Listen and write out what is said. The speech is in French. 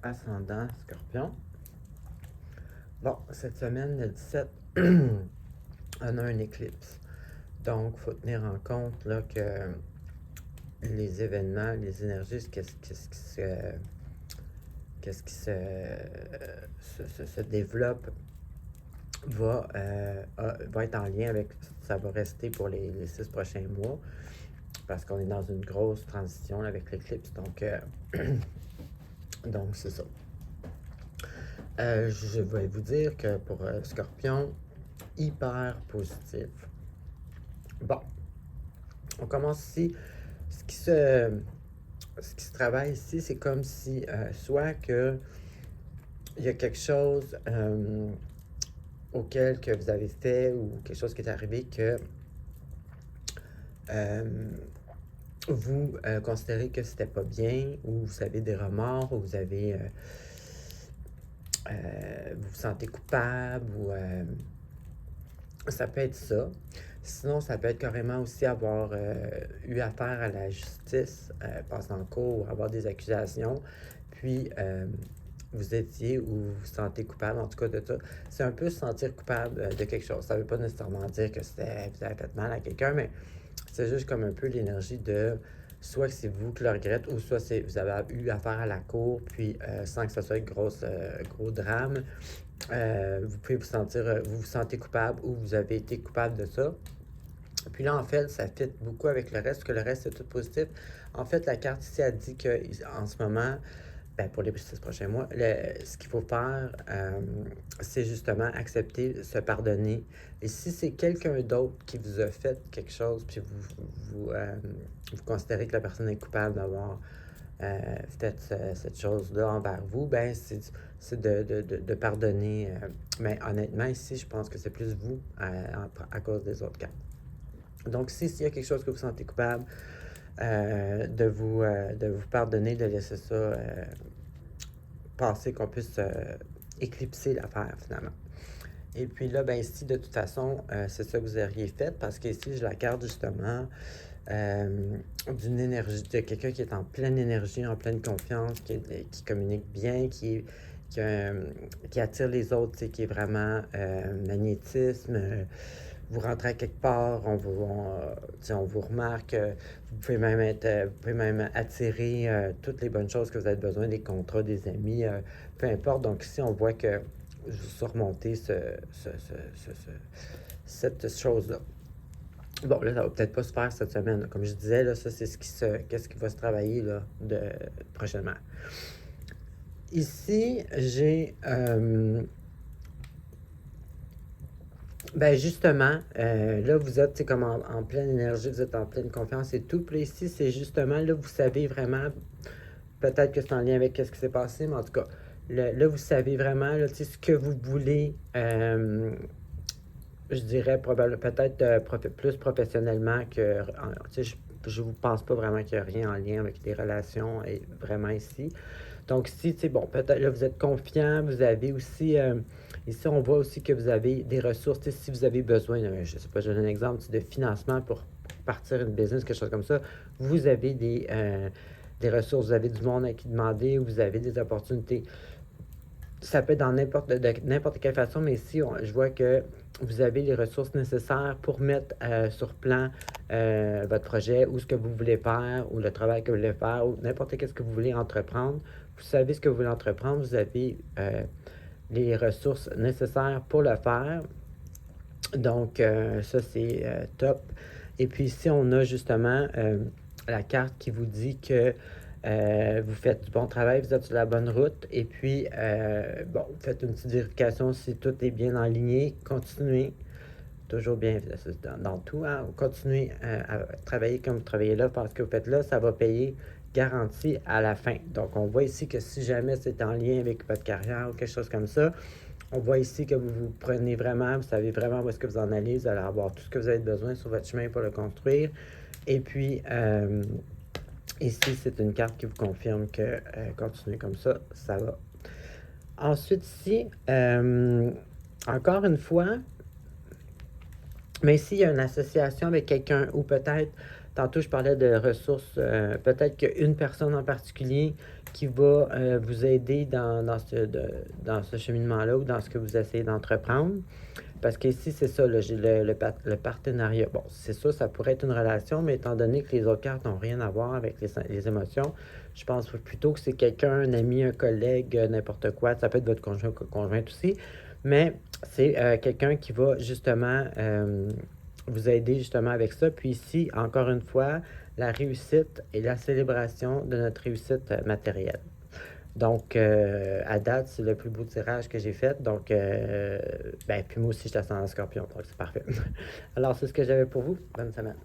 ascendant Scorpion. Bon, cette semaine, le 17, on a un éclipse. Donc, il faut tenir en compte là, que les événements, les énergies, qu'est-ce qui se développe va être en lien avec, ça va rester pour les 6 prochains mois, parce qu'on est dans une grosse transition là, avec l'éclipse. Donc c'est ça. Je vais vous dire que pour Scorpion, hyper positif. Bon, on commence ici. Ce qui se travaille ici, c'est comme si soit que il y a quelque chose auquel que vous avez fait ou quelque chose qui est arrivé que vous considérez que c'était pas bien, ou vous avez des remords, ou vous avez vous vous sentez coupable, ou ça peut être ça. Sinon, ça peut être carrément aussi avoir eu affaire à la justice, passer en cours, avoir des accusations, puis vous étiez ou vous vous sentez coupable, en tout cas de ça. C'est un peu se sentir coupable de quelque chose. Ça ne veut pas nécessairement dire que vous avez fait mal à quelqu'un, mais c'est juste comme un peu l'énergie de soit que c'est vous qui le regrettez, ou soit vous avez eu affaire à la cour, puis sans que ce soit un gros drame, vous pouvez vous vous sentez coupable ou vous avez été coupable de ça. Puis là, en fait, ça fit beaucoup avec le reste, que le reste, c'est tout positif. En fait, la carte ici a dit qu'en ce moment, pour les 6 prochains mois, ce qu'il faut faire, c'est justement accepter, se pardonner. Et si c'est quelqu'un d'autre qui vous a fait quelque chose, puis vous considérez que la personne est coupable d'avoir fait cette chose-là envers vous, c'est de pardonner. Mais honnêtement, ici, je pense que c'est plus vous à cause des autres cartes. Donc, s'il y a quelque chose que vous sentez coupable, de vous pardonner, de laisser ça passer, qu'on puisse éclipser l'affaire finalement. Et puis là, ici, de toute façon, c'est ça que vous auriez fait, parce qu'ici, je la carte justement d'une énergie, de quelqu'un qui est en pleine énergie, en pleine confiance, qui communique bien, qui attire les autres, qui est vraiment magnétisme. Vous rentrez à quelque part, on vous remarque, vous pouvez même attirer toutes les bonnes choses que vous avez besoin, des contrats, des amis, peu importe. Donc ici, on voit que vous surmontez cette chose-là. Bon, là, ça va peut-être pas se faire cette semaine, là. Comme je disais, là, ça, c'est qu'est-ce qui va se travailler là, prochainement. Ici, j'ai justement, là, vous êtes comme en pleine énergie, vous êtes en pleine confiance et tout. Puis ici, c'est justement, là, vous savez vraiment, peut-être que c'est en lien avec ce qui s'est passé, mais en tout cas, là, vous savez vraiment là, ce que vous voulez, je dirais peut-être plus professionnellement que. Je ne pense pas vraiment qu'il y a rien en lien avec les relations et vraiment ici. Donc, si, bon, peut-être là, vous êtes confiant, vous avez aussi. Ici, on voit aussi que vous avez des ressources. Si vous avez besoin, je ne sais pas, je donne un exemple de financement pour partir une business, quelque chose comme ça, vous avez des ressources, vous avez du monde à qui demander, vous avez des opportunités. Ça peut être de n'importe quelle façon, mais ici, je vois que vous avez les ressources nécessaires pour mettre sur plan votre projet, ou ce que vous voulez faire, ou le travail que vous voulez faire, ou n'importe quel ce que vous voulez entreprendre. Vous savez ce que vous voulez entreprendre, vous avez les ressources nécessaires pour le faire. Donc, ça, c'est top. Et puis ici, on a justement la carte qui vous dit que vous faites du bon travail, vous êtes sur la bonne route. Et puis, faites une petite vérification si tout est bien aligné. Continuez. Toujours bien dans tout. Hein? Continuez à travailler comme vous travaillez là, parce que vous faites là, ça va payer garantie à la fin. Donc, on voit ici que si jamais c'est en lien avec votre carrière ou quelque chose comme ça, on voit ici que vous vous prenez vraiment, vous savez vraiment où est-ce que vous en allez, vous allez avoir tout ce que vous avez besoin sur votre chemin pour le construire. Et puis, ici, c'est une carte qui vous confirme que continuez comme ça, ça va. Ensuite, ici, encore une fois, mais ici, il y a une association avec quelqu'un, ou peut-être, tantôt je parlais de ressources, peut-être qu'il y a une personne en particulier qui va vous aider dans ce cheminement-là ou dans ce que vous essayez d'entreprendre. Parce qu'ici, c'est ça, là, j'ai le partenariat. Bon, c'est ça, ça pourrait être une relation, mais étant donné que les autres cartes n'ont rien à voir avec les émotions, je pense plutôt que c'est quelqu'un, un ami, un collègue, n'importe quoi. Ça peut être votre conjointe aussi, mais c'est quelqu'un qui va justement vous aider justement avec ça. Puis ici, encore une fois, la réussite et la célébration de notre réussite matérielle. Donc, à date, c'est le plus beau tirage que j'ai fait. Donc, ben, puis moi aussi, je suis ascendant Scorpion, donc c'est parfait. Alors, c'est ce que j'avais pour vous. Bonne semaine.